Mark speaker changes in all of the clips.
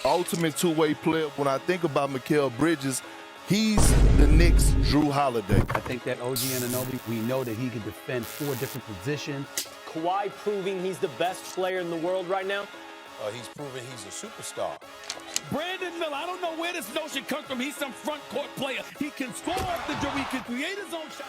Speaker 1: Ultimate two-way player. When I think about Mikal Bridges, he's the Knicks' Drew Holiday.
Speaker 2: I think that OG Anunoby, we know that he can defend 4 different positions.
Speaker 3: Kawhi proving he's the best player in the world right now?
Speaker 4: He's proven he's a superstar.
Speaker 5: Brandon Miller, I don't know where this notion comes from. He's some front court player. He can score off the dribble. He can create his own shot.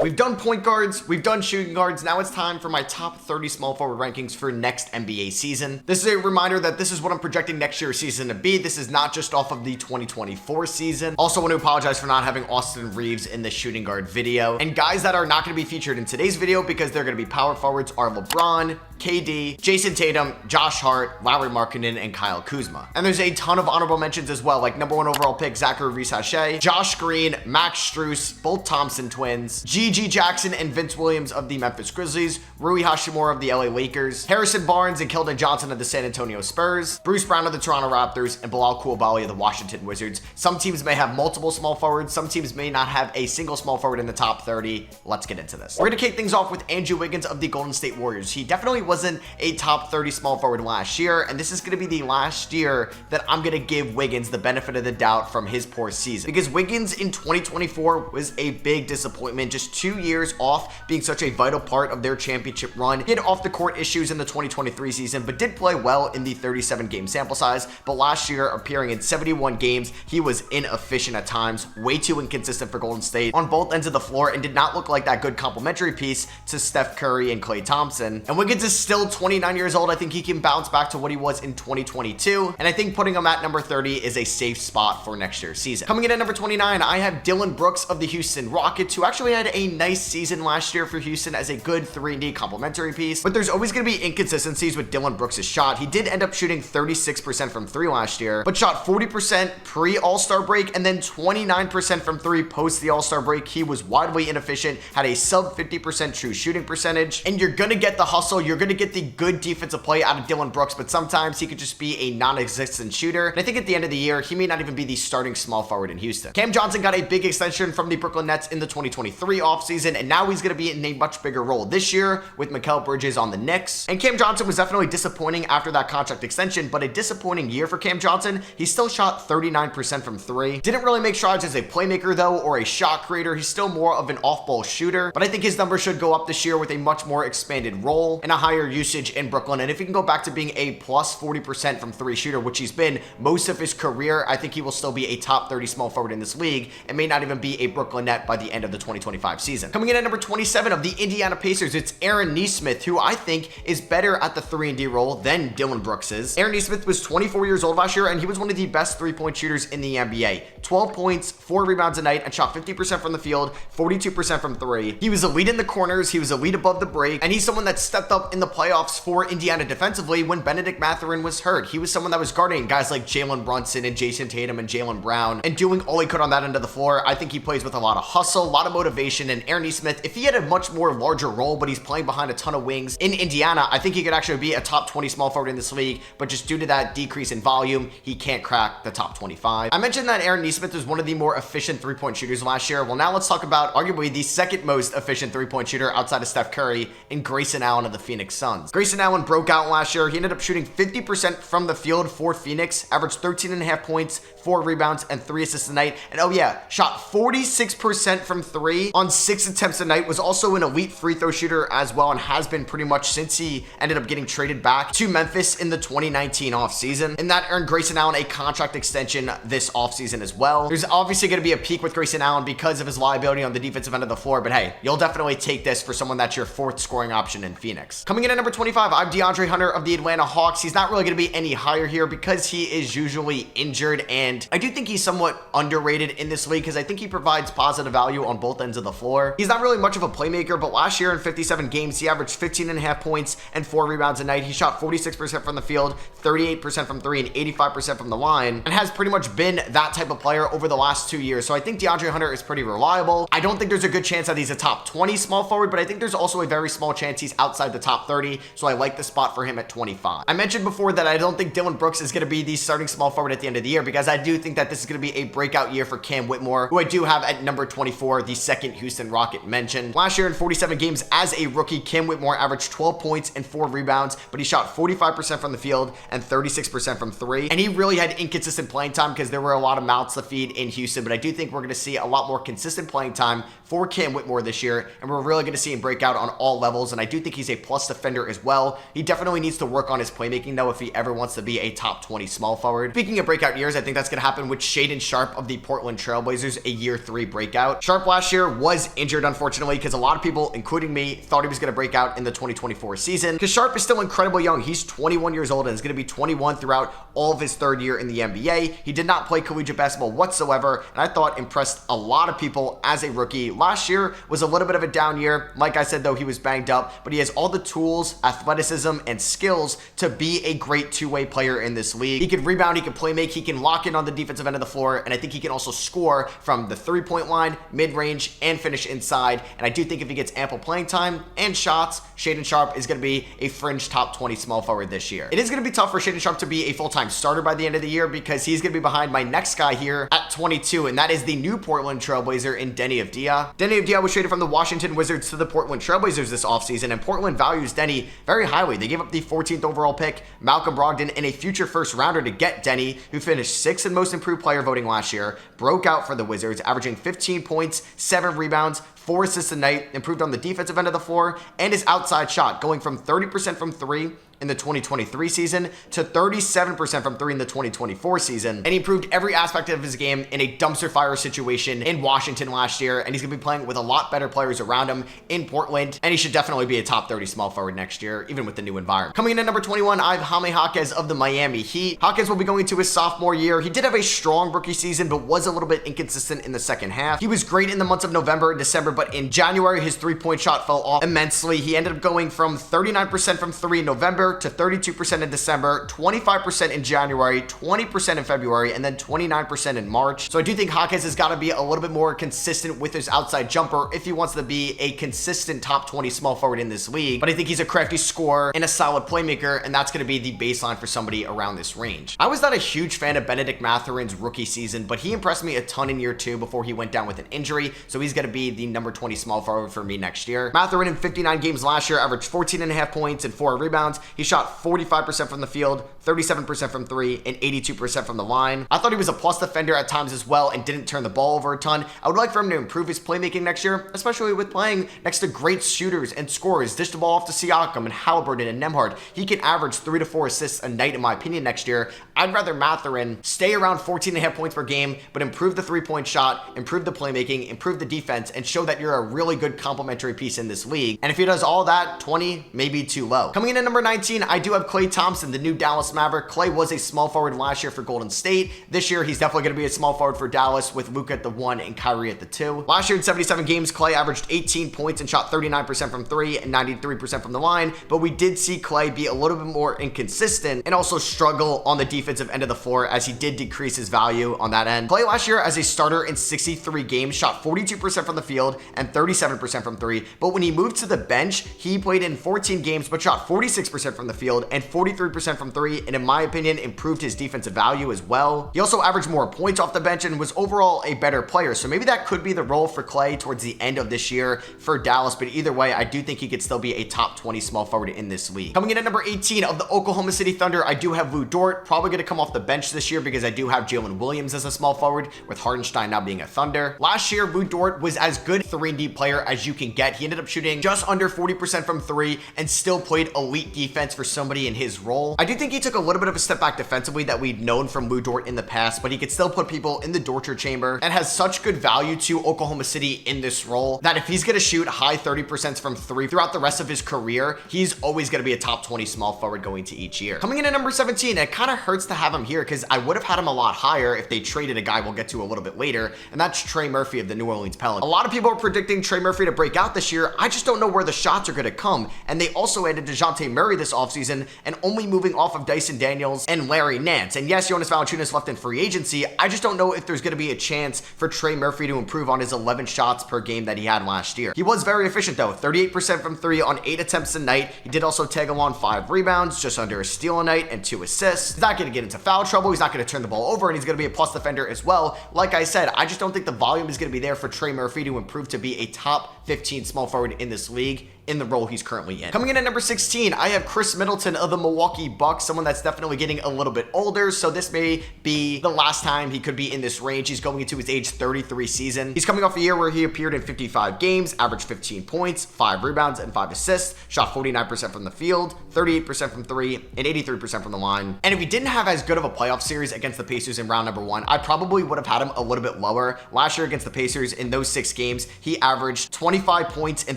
Speaker 6: We've done point guards, we've done shooting guards, now it's time for my top 30 small forward rankings for next NBA season. This is a reminder that this is what I'm projecting next year's season to be. This is not just off of the 2024 season. Also want to apologize for not having Austin Reeves in the shooting guard video. And guys that are not going to be featured in today's video because they're going to be power forwards are LeBron, KD, Jason Tatum, Josh Hart, Lauri Markkanen, and Kyle Kuzma. And there's a ton of honorable mentions as well, like #1 overall pick Zachary Reese-Hachey, Josh Green, Max Strus, both Thompson twins, G.G. Jackson and Vince Williams of the Memphis Grizzlies, Rui Hachimura of the LA Lakers, Harrison Barnes and Keldon Johnson of the San Antonio Spurs, Bruce Brown of the Toronto Raptors, and Bilal Coulibaly of the Washington Wizards. Some teams may have multiple small forwards, some teams may not have a single small forward in the top 30. Let's get into this. We're going to kick things off with Andrew Wiggins of the Golden State Warriors. He definitely wasn't a top 30 small forward last year, and this is going to be the last year that I'm going to give Wiggins the benefit of the doubt from his poor season, because Wiggins in 2024 was a big disappointment, just 2 years off being such a vital part of their championship run. He had off the court issues in the 2023 season, but did play well in the 37 game sample size. But last year, appearing in 71 games, he was inefficient at times, way too inconsistent for Golden State on both ends of the floor, and did not look like that good complementary piece to Steph Curry and Klay Thompson. And Wiggins is still 29 years old. I think he can bounce back to what he was in 2022, and I think putting him at number 30 is a safe spot for next year's season. Coming in at number 29, I have Dillon Brooks of the Houston Rockets, who actually had a nice season last year for Houston as a good 3-and-D complementary piece, but there's always going to be inconsistencies with Dillon Brooks' shot. He did end up shooting 36% from 3 last year, but shot 40% pre-All-Star break and then 29% from 3 post the All-Star break. He was wildly inefficient, had a sub 50% true shooting percentage, and you're going to get the hustle, you're going to get the good defensive play out of Dillon Brooks, but sometimes he could just be a non-existent shooter. And I think at the end of the year, he may not even be the starting small forward in Houston. Cam Johnson got a big extension from the Brooklyn Nets in the 2023 offseason, and now he's going to be in a much bigger role this year with Mikal Bridges on the Knicks. And Cam Johnson was definitely disappointing after that contract extension, but a disappointing year for Cam Johnson. He still shot 39% from 3. Didn't really make strides as a playmaker though, or a shot creator. He's still more of an off-ball shooter, but I think his numbers should go up this year with a much more expanded role and a higher usage in Brooklyn. And if he can go back to being a plus 40% from 3 shooter, which he's been most of his career, I think he will still be a top 30 small forward in this league and may not even be a Brooklyn Net by the end of the 2025 season. Coming in at number 27 of the Indiana Pacers, it's Aaron Nesmith, who I think is better at the 3-and-D role than Dillon Brooks is. Aaron Nesmith was 24 years old last year, and he was one of the best 3-point shooters in the NBA. 12 points, 4 rebounds a night, and shot 50% from the field, 42% from 3. He was elite in the corners, he was elite above the break, and he's someone that stepped up in the playoffs for Indiana defensively when Benedict Mathurin was hurt. He was someone that was guarding guys like Jalen Brunson and Jason Tatum and Jaylen Brown and doing all he could on that end of the floor. I think he plays with a lot of hustle, a lot of motivation, and Aaron Nesmith, if he had a much more larger role, but he's playing behind a ton of wings in Indiana, I think he could actually be a top 20 small forward in this league, but just due to that decrease in volume, he can't crack the top 25. I mentioned that Aaron Nesmith was one of the more efficient 3-point shooters last year. Well, now let's talk about arguably the second most efficient 3-point shooter outside of Steph Curry in Grayson Allen of the Phoenix Suns. Grayson Allen broke out last year. He ended up shooting 50% from the field for Phoenix, averaged 13.5 points, 4 rebounds, and 3 assists a night. And oh yeah, shot 46% from 3 on 6 attempts a night, was also an elite free throw shooter as well, and has been pretty much since he ended up getting traded back to Memphis in the 2019 offseason. And that earned Grayson Allen a contract extension this offseason as well. There's obviously going to be a peak with Grayson Allen because of his liability on the defensive end of the floor, but hey, you'll definitely take this for someone that's your 4th scoring option in Phoenix. Coming in at number 25, I'm DeAndre Hunter of the Atlanta Hawks. He's not really going to be any higher here because he is usually injured, and I do think he's somewhat underrated in this league because I think he provides positive value on both ends of the floor. He's not really much of a playmaker, but last year in 57 games, he averaged 15.5 points and 4 rebounds a night. He shot 46% from the field, 38% from 3, and 85% from the line, and has pretty much been that type of player over the last 2 years. So I think DeAndre Hunter is pretty reliable. I don't think there's a good chance that he's a top 20 small forward, but I think there's also a very small chance he's outside the top 30, so I like the spot for him at 25. I mentioned before that I don't think Dillon Brooks is going to be the starting small forward at the end of the year because I do think that this is going to be a breakout year for Cam Whitmore, who I do have at number 24, the second Houston Rocket mentioned. Last year in 47 games as a rookie, Cam Whitmore averaged 12 points and 4 rebounds, but he shot 45% from the field and 36% from 3. And he really had inconsistent playing time because there were a lot of mouths to feed in Houston, but I do think we're going to see a lot more consistent playing time for Cam Whitmore this year, and we're really going to see him break out on all levels, and I do think he's a plus defender as well. He definitely needs to work on his playmaking, though, if he ever wants to be a top 20 small forward. Speaking of breakout years, I think that's going to happen with Shaedon Sharpe of the Portland Trailblazers, a year 3 breakout. Sharpe last year was injured, unfortunately, because a lot of people, including me, thought he was going to break out in the 2024 season, because Sharpe is still incredibly young. He's 21 years old and is going to be 21 throughout all of his 3rd year in the NBA. He did not play collegiate basketball whatsoever, and I thought impressed a lot of people as a rookie. Last year was a little bit of a down year. Like I said, though, he was banged up, but he has all the tools, athleticism, and skills to be a great two-way player in this league. He can rebound, he can play make, he can lock in on the defensive end of the floor, and I think he can also score from the 3-point line, mid-range, and finish inside. And I do think if he gets ample playing time and shots, Shaedon Sharpe is going to be a fringe top 20 small forward this year. It is going to be tough for Shaedon Sharpe to be a full-time starter by the end of the year because he's going to be behind my next guy here at 22, and that is the new Portland Trailblazer in Deni Avdija. Deni Avdija was traded from the Washington Wizards to the Portland Trailblazers this offseason, and Portland values Deni very highly. They gave up the 14th overall pick, Malcolm Brogdon, and a future first rounder to get Deni, who finished 6th in most improved player voting last year, broke out for the Wizards, averaging 15 points, 7 rebounds, 4 assists a night, improved on the defensive end of the floor, and his outside shot, going from 30% from 3 in the 2023 season to 37% from 3 in the 2024 season. And he improved every aspect of his game in a dumpster fire situation in Washington last year, and he's going to be playing with a lot better players around him in Portland, and he should definitely be a top 30 small forward next year, even with the new environment. Coming in at number 21, I have Jaime Jaquez of the Miami Heat. Jaquez will be going to his sophomore year. He did have a strong rookie season, but was a little bit inconsistent in the second half. He was great in the months of November and December, but in January, his 3-point shot fell off immensely. He ended up going from 39% from 3 in November to 32% in December, 25% in January, 20% in February, and then 29% in March. So I do think Jaquez has got to be a little bit more consistent with his outside jumper if he wants to be a consistent top 20 small forward in this league. But I think he's a crafty scorer and a solid playmaker, and that's going to be the baseline for somebody around this range. I was not a huge fan of Benedict Mathurin's rookie season, but he impressed me a ton in year 2 before he went down with an injury, so he's going to be the number 20 small forward for me next year. Mathurin in 59 games last year averaged 14.5 points and 4 rebounds. He shot 45% from the field, 37% from 3, and 82% from the line. I thought he was a plus defender at times as well and didn't turn the ball over a ton. I would like for him to improve his playmaking next year, especially with playing next to great shooters and scorers. Dish the ball off to Siakam and Halliburton and Nembhard. He can average 3 to 4 assists a night, in my opinion, next year. I'd rather Mathurin stay around 14.5 points per game, but improve the 3-point shot, improve the playmaking, improve the defense, and show that you're a really good complementary piece in this league. And if he does all that, 20 may be too low. Coming in at number 19, I do have Klay Thompson, the new Dallas Maverick. Klay was a small forward last year for Golden State. This year, he's definitely going to be a small forward for Dallas with Luka at the 1 and Kyrie at the 2. Last year in 77 games, Klay averaged 18 points and shot 39% from 3 and 93% from the line, but we did see Klay be a little bit more inconsistent and also struggle on the defensive end of the floor as he did decrease his value on that end. Klay last year as a starter in 63 games shot 42% from the field and 37% from 3, but when he moved to the bench, he played in 14 games but shot 46% from the field and 43% from 3, and in my opinion, improved his defensive value as well. He also averaged more points off the bench and was overall a better player, so maybe that could be the role for Klay towards the end of this year for Dallas, but either way, I do think he could still be a top 20 small forward in this league. Coming in at number 18 of the Oklahoma City Thunder, I do have Lou Dort, probably going to come off the bench this year because I do have Jalen Williams as a small forward, with Hardenstein now being a Thunder. Last year, Lou Dort was as good 3-and-D player as you can get. He ended up shooting just under 40% from 3 and still played elite defense for somebody in his role. I do think he took a little bit of a step back defensively that we'd known from Lou Dort in the past, but he could still put people in the torture chamber and has such good value to Oklahoma City in this role that if he's going to shoot high 30% from 3 throughout the rest of his career, he's always going to be a top 20 small forward going to each year. Coming in at number 17, it kind of hurts to have him here because I would have had him a lot higher if they traded a guy we'll get to a little bit later, and that's Trey Murphy of the New Orleans Pelicans. A lot of people are predicting Trey Murphy to break out this year. I just don't know where the shots are going to come, and they also added DeJounte Murray this offseason and only moving off of Dyson Daniels and Larry Nance. And yes, Jonas Valanciunas left in free agency. I just don't know if there's going to be a chance for Trey Murphy to improve on his 11 shots per game that he had last year. He was very efficient though, 38% from 3 on 8 attempts a night. He did also tag along 5 rebounds, just under a steal a night, and 2 assists. He's not going to get into foul trouble. He's not going to turn the ball over, and he's going to be a plus defender as well. Like I said, I just don't think the volume is going to be there for Trey Murphy to improve to be a top 15 small forward in this league in the role he's currently in. Coming in at number 16, I have Chris Middleton of the Milwaukee Bucks, someone that's definitely getting a little bit older, so this may be the last time he could be in this range. He's going into his age 33 season. He's coming off a year where he appeared in 55 games, averaged 15 points, 5 rebounds, and 5 assists, shot 49% from the field, 38% from 3, and 83% from the line. And if he didn't have as good of a playoff series against the Pacers in round number 1, I probably would have had him a little bit lower. Last year against the Pacers, in those 6 games, he averaged 25 points in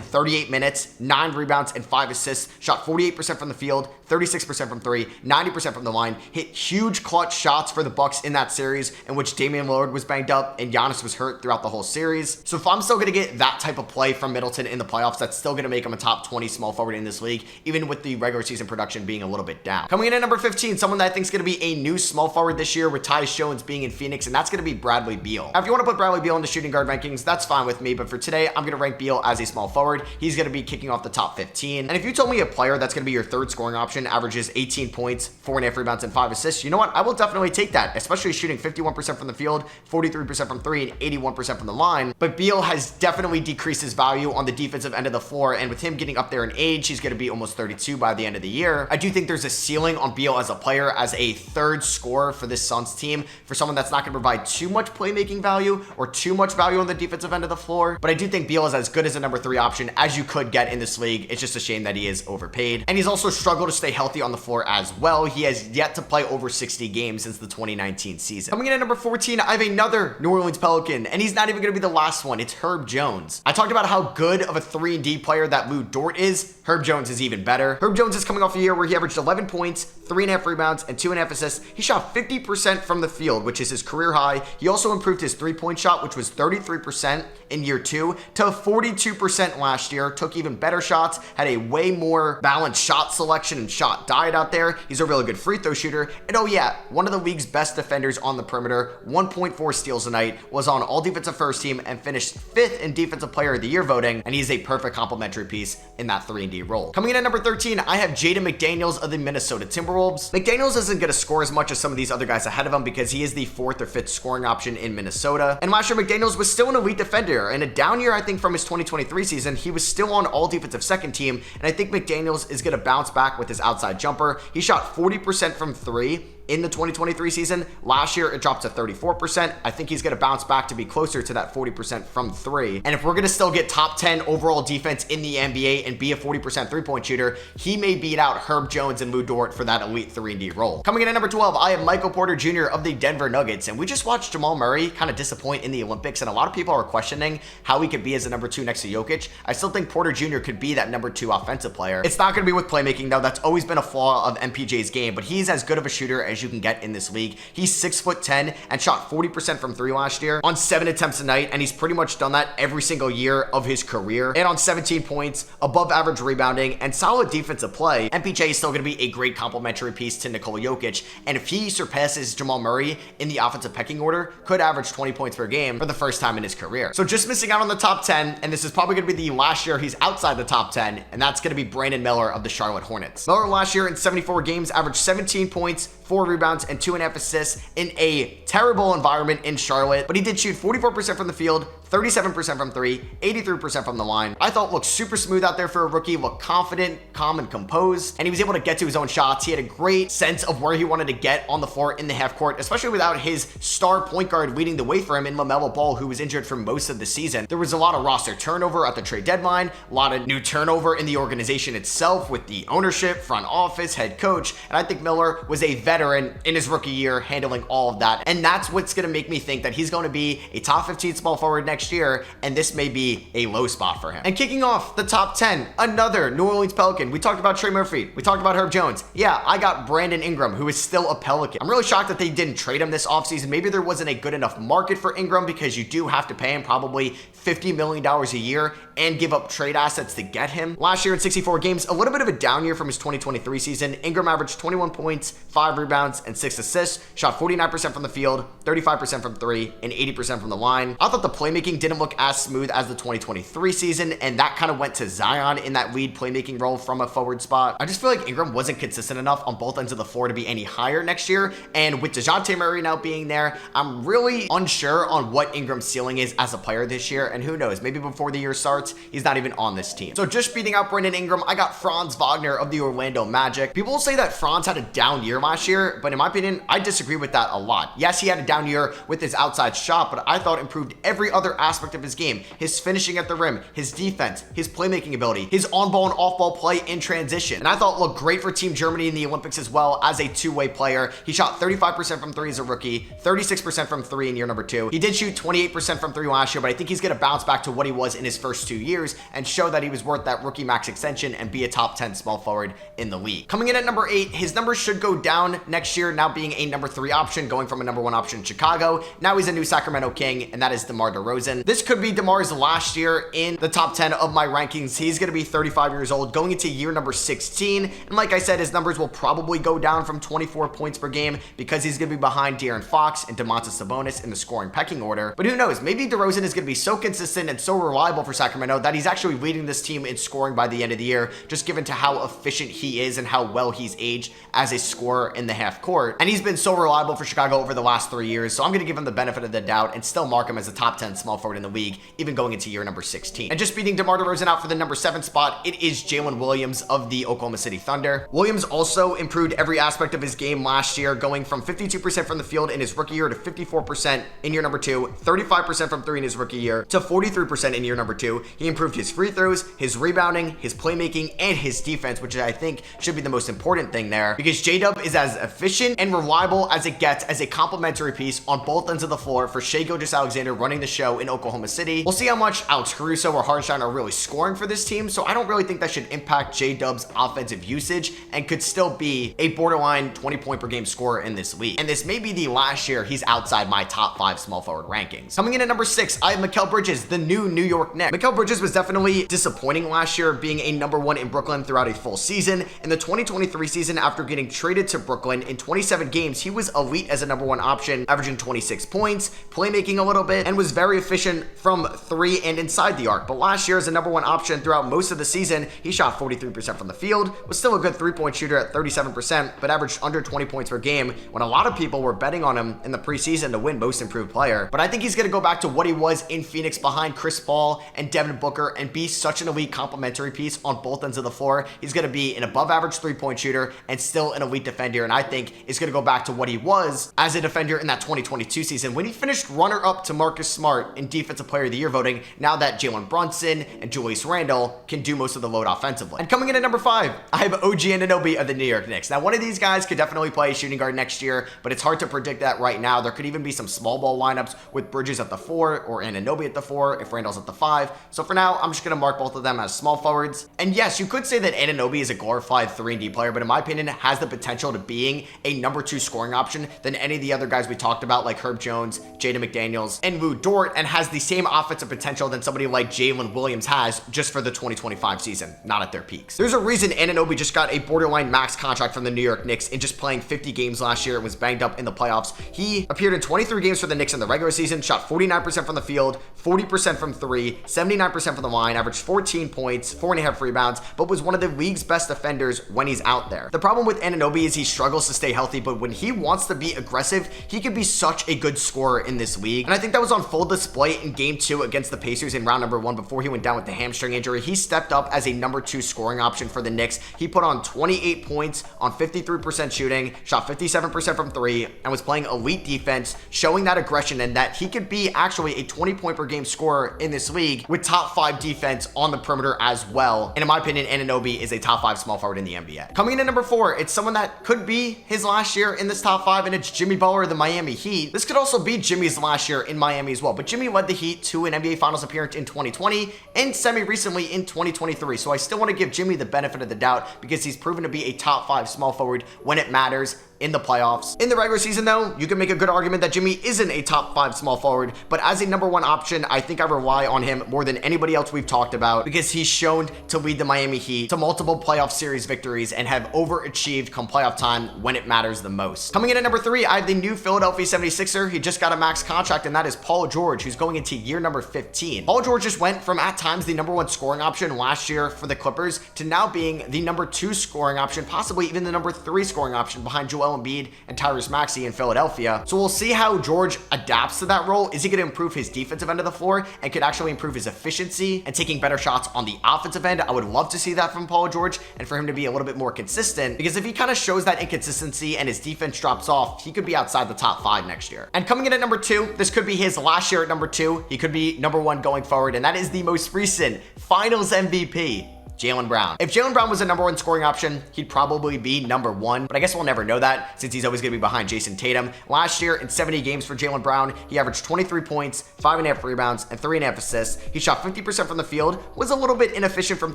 Speaker 6: 38 minutes, 9 rebounds, and 5 assists, shot 48% from the field, 36% from 3, 90% from the line, hit huge clutch shots for the Bucks in that series in which Damian Lillard was banged up and Giannis was hurt throughout the whole series. So if I'm still going to get that type of play from Middleton in the playoffs, that's still going to make him a top 20 small forward in this league, even with the regular season production being a little bit down. Coming in at number 15, someone that I think is going to be a new small forward this year with Tyus Jones being in Phoenix, and that's going to be Bradley Beal. Now, if you want to put Bradley Beal in the shooting guard rankings, that's fine with me, but for today, I'm going to rank Beal as a small forward. He's going to be kicking off the top 15. And if you told me a player that's going to be your third scoring option averages 18 points, 4.5 rebounds, and 5 assists, you know what? I will definitely take that, especially shooting 51% from the field, 43% from 3, and 81% from the line. But Beal has definitely decreased his value on the defensive end of the floor, and with him getting up there in age, he's going to be almost 32 by the end of the year. I do think there's a ceiling on Beal as a player, as a third scorer for this Suns team, for someone that's not going to provide too much playmaking value or too much value on the defensive end of the floor. But I do think Beal is as good as a number 3 option as you could get in this league. It's just a shame that he is overpaid. And he's also struggled to stay healthy on the floor as well. He has yet to play over 60 games since the 2019 season. Coming in at number 14, I have another New Orleans Pelican, and he's not even going to be the last one. It's Herb Jones. I talked about how good of a 3-and-D player that Lou Dort is. Herb Jones is even better. Herb Jones is coming off a year where he averaged 11 points, 3.5 rebounds, and 2.5 assists. He shot 50% from the field, which is his career high. He also improved his 3-point shot, which was 33% in year 2 to 42% last year. Took even better shots, had a way more balanced shot selection and shot diet out there. He's a really good free throw shooter. And oh yeah, one of the league's best defenders on the perimeter, 1.4 steals a night, was on all defensive first team and finished 5th in defensive player of the year voting. And he's a perfect complementary piece in that 3-and-D role. Coming in at number 13, I have Jaden McDaniels of the Minnesota Timberwolves. McDaniels isn't going to score as much as some of these other guys ahead of him because he is the 4th or 5th scoring option in Minnesota. And last year, McDaniels was still an elite defender. In a down year, I think, from his 2023 season, he was still on all defensive second team. And I think McDaniels is going to bounce back with his outside jumper. He shot 40% from 3 in the 2023 season. Last year, it dropped to 34%. I think he's going to bounce back to be closer to that 40% from 3. And if we're going to still get top 10 overall defense in the NBA and be a 40% 3-point shooter, he may beat out Herb Jones and Lou Dort for that elite 3-and-D role. Coming in at number 12, I have Michael Porter Jr. of the Denver Nuggets. And we just watched Jamal Murray kind of disappoint in the Olympics, and a lot of people are questioning how he could be as a number 2 next to Jokic. I still think Porter Jr. could be that number 2 offensive player. It's not going to be with playmaking, though. That's always been a flaw of MPJ's game, but he's as good of a shooter as you can get in this league. He's 6'10" and shot 40% from 3 last year on 7 attempts a night, and he's pretty much done that every single year of his career. And on 17 points, above average rebounding, and solid defensive play, MPJ is still going to be a great complementary piece to Nikola Jokic, and if he surpasses Jamal Murray in the offensive pecking order, could average 20 points per game for the first time in his career. So just missing out on the top 10, and this is probably going to be the last year he's outside the top 10, and that's going to be Brandon Miller of the Charlotte Hornets. Miller last year in 74 games averaged 17 points, 4 rebounds, and 2.5 assists in a terrible environment in Charlotte, but he did shoot 44% from the field, 37% from 3, 83% from the line. I thought looked super smooth out there for a rookie, looked confident, calm, and composed, and he was able to get to his own shots. He had a great sense of where he wanted to get on the floor in the half court, especially without his star point guard leading the way for him in LaMelo Ball, who was injured for most of the season. There was a lot of roster turnover at the trade deadline, a lot of new turnover in the organization itself with the ownership, front office, head coach, and I think Miller was a veteran in his rookie year handling all of that, and that's what's going to make me think that he's going to be a top 15 small forward next next year, and this may be a low spot for him. And kicking off the top 10, another New Orleans Pelican. We talked about Trey Murphy. We talked about Herb Jones. Yeah, I got Brandon Ingram, who is still a Pelican. I'm really shocked that they didn't trade him this offseason. Maybe there wasn't a good enough market for Ingram because you do have to pay him probably $50 million a year and give up trade assets to get him. Last year in 64 games, a little bit of a down year from his 2023 season. Ingram averaged 21 points, 5 rebounds, and 6 assists, shot 49% from the field, 35% from 3, and 80% from the line. I thought the playmaking didn't look as smooth as the 2023 season, and that kind of went to Zion in that lead playmaking role from a forward spot. I just feel like Ingram wasn't consistent enough on both ends of the floor to be any higher next year, and with DeJounte Murray now being there, I'm really unsure on what Ingram's ceiling is as a player this year, and who knows, maybe before the year starts, he's not even on this team. So just beating out Brandon Ingram, I got Franz Wagner of the Orlando Magic. People will say that Franz had a down year last year, but in my opinion, I disagree with that a lot. Yes, he had a down year with his outside shot, but I thought improved every other aspect of his game. His finishing at the rim, his defense, his playmaking ability, his on-ball and off-ball play in transition. And I thought looked great for Team Germany in the Olympics as well as a two-way player. He shot 35% from 3 as a rookie, 36% from 3 in year number 2. He did shoot 28% from 3 last year, but I think he's going to bounce back to what he was in his first 2 years and show that he was worth that rookie max extension and be a top 10 small forward in the league. Coming in at number 8, his numbers should go down next year, now being a number 3 option, going from a number 1 option in Chicago. Now he's a new Sacramento King, and that is DeMar DeRozan. This could be DeMar's last year in the top 10 of my rankings. He's going to be 35 years old, going into year number 16. And like I said, his numbers will probably go down from 24 points per game because he's going to be behind De'Aaron Fox and Domantas Sabonis in the scoring pecking order. But who knows? Maybe DeRozan is going to be so consistent and so reliable for Sacramento that he's actually leading this team in scoring by the end of the year, just given to how efficient he is and how well he's aged as a scorer in the half court. And he's been so reliable for Chicago over the last 3 years, so I'm going to give him the benefit of the doubt and still mark him as a top 10 small forward in the league, even going into year number 16. And just beating DeMar DeRozan out for the number 7 spot, it is Jalen Williams of the Oklahoma City Thunder. Williams also improved every aspect of his game last year, going from 52% from the field in his rookie year to 54% in year number 2, 35% from 3 in his rookie year to 43% in year number 2. He improved his free throws, his rebounding, his playmaking, and his defense, which I think should be the most important thing there, because J-Dub is as efficient and reliable as it gets as a complementary piece on both ends of the floor for Shai Gilgeous-Alexander running the show in Oklahoma City. We'll see how much Alex Caruso or Hartenstein are really scoring for this team, so I don't really think that should impact J-Dub's offensive usage and could still be a borderline 20-point per game scorer in this league. And this may be the last year he's outside my top 5 small forward rankings. Coming in at number 6, I have Mikal Bridges, the new New York Knicks. Mikal Bridges was definitely disappointing last year, being a number 1 in Brooklyn throughout a full season. In the 2023 season, after getting traded to Brooklyn, in 27 games, he was elite as a number 1 option, averaging 26 points, playmaking a little bit, and was very efficient from 3 and inside the arc. But last year, as a number 1 option throughout most of the season, he shot 43% from the field, was still a good 3-point shooter at 37%, but averaged under 20 points per game when a lot of people were betting on him in the preseason to win most improved player. But I think he's going to go back to what he was in Phoenix behind Chris Paul and Devin Booker and be such an elite complementary piece on both ends of the floor. He's going to be an above average 3-point shooter and still an elite defender, and I think is going to go back to what he was as a defender in that 2022 season when he finished runner-up to Marcus Smart in Defensive Player of the Year voting, now that Jalen Brunson and Julius Randle can do most of the load offensively. And coming in at number 5, I have OG Anunoby of the New York Knicks. Now, one of these guys could definitely play shooting guard next year, but it's hard to predict that right now. There could even be some small ball lineups with Bridges at the 4 or Anunoby at the 4 if Randle's at the 5. So for now, I'm just going to mark both of them as small forwards. And yes, you could say that Anunoby is a glorified 3-and-D player, but in my opinion, has the potential to being a number 2 scoring option than any of the other guys we talked about, like Herb Jones, Jaden McDaniels, and Lou Dort, and has the same offensive potential than somebody like Jalen Williams has just for the 2025 season, not at their peaks. There's a reason Anunoby just got a borderline max contract from the New York Knicks in just playing 50 games last year and was banged up in the playoffs. He appeared in 23 games for the Knicks in the regular season, shot 49% from the field, 40% from 3, 79% from the line, averaged 14 points, 4.5 rebounds, but was one of the league's best defenders when he's out there. The problem with Anunoby is he struggles to stay healthy, but when he wants to be aggressive, he can be such a good scorer in this league. And I think that was on full display in game 2 against the Pacers in round number 1 before he went down with the hamstring injury. He stepped up as a number 2 scoring option for the Knicks. He put on 28 points on 53% shooting, shot 57% from 3, and was playing elite defense, showing that aggression and that he could be actually a 20-point per game scorer in this league with top 5 defense on the perimeter as well. And in my opinion, Anunoby is a top 5 small forward in the NBA. Coming in at number 4, it's someone that could be his last year in this top 5, and it's Jimmy Butler of the Miami Heat. This could also be Jimmy's last year in Miami as well, but Jimmy led the Heat to an NBA Finals appearance in 2020 and semi-recently in 2023. So I still want to give Jimmy the benefit of the doubt because he's proven to be a top 5 small forward when it matters in the playoffs. In the regular season though, you can make a good argument that Jimmy isn't a top 5 small forward, but as a number 1 option, I think I rely on him more than anybody else we've talked about because he's shown to lead the Miami Heat to multiple playoff series victories and have overachieved come playoff time when it matters the most. Coming in at number 3, I have the new Philadelphia 76er. He just got a max contract, and that is Paul George, who's going into year number 15. Paul George just went from at times the number 1 scoring option last year for the Clippers to now being the number 2 scoring option, possibly even the number 3 scoring option behind Joel Embiid and Tyrese Maxey in Philadelphia. So we'll see how George adapts to that role. Is he going to improve his defensive end of the floor and could actually improve his efficiency and taking better shots on the offensive end? I would love to see that from Paul George and for him to be a little bit more consistent, because if he kind of shows that inconsistency and his defense drops off, he could be outside the top 5 next year. And coming in at number 2, this could be his last year at number 2. He could be number 1 going forward, and that is the most recent Finals MVP, Jaylen Brown. If Jaylen Brown was a number 1 scoring option, he'd probably be number 1, but I guess we'll never know that since he's always going to be behind Jason Tatum. Last year, in 70 games for Jaylen Brown, he averaged 23 points, 5.5 rebounds, and 3.5 assists. He shot 50% from the field, was a little bit inefficient from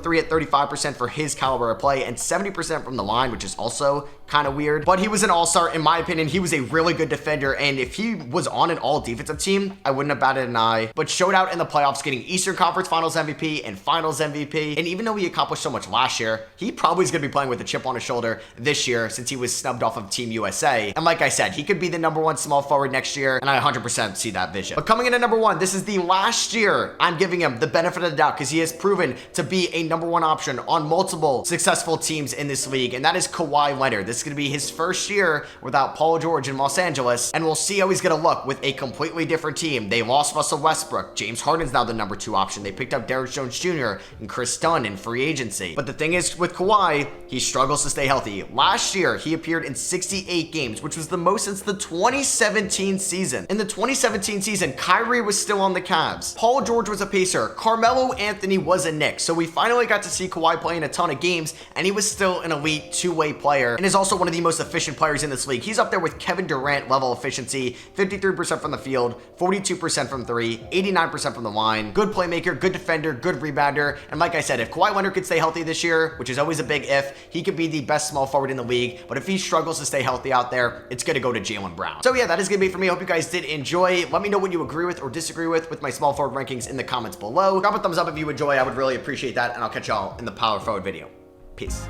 Speaker 6: 3 at 35% for his caliber of play, and 70% from the line, which is also kind of weird, but he was an all-star. In my opinion, he was a really good defender, and if he was on an all-defensive team, I wouldn't have batted an eye, but showed out in the playoffs, getting Eastern Conference Finals MVP and Finals MVP, and even though he accomplished so much last year, he probably is going to be playing with a chip on his shoulder this year since he was snubbed off of Team USA, and like I said, he could be the number 1 small forward next year, and I 100% see that vision. But coming in at number 1, this is the last year I'm giving him the benefit of the doubt because he has proven to be a number 1 option on multiple successful teams in this league, and that is Kawhi Leonard. This is going to be his first year without Paul George in Los Angeles, and we'll see how he's going to look with a completely different team. They lost Russell Westbrook. James Harden's now the number 2 option. They picked up Derrick Jones Jr. and Chris Dunn in free agency. But the thing is with Kawhi, he struggles to stay healthy. Last year, he appeared in 68 games, which was the most since the 2017 season. In the 2017 season, Kyrie was still on the Cavs. Paul George was a Pacer. Carmelo Anthony was a Knick. So we finally got to see Kawhi play in a ton of games, and he was still an elite 2-way player and is also one of the most efficient players in this league. He's up there with Kevin Durant level efficiency, 53% from the field, 42% from 3, 89% from the line. Good playmaker, good defender, good rebounder. And like I said, if Kawhi Leonard could stay healthy this year, which is always a big if, he could be the best small forward in the league. But if he struggles to stay healthy out there, it's going to go to Jaylen Brown. So yeah, that is going to be it for me. I hope you guys did enjoy. Let me know what you agree with or disagree with my small forward rankings in the comments below. Drop a thumbs up if you enjoy. I would really appreciate that. And I'll catch y'all in the power forward video. Peace.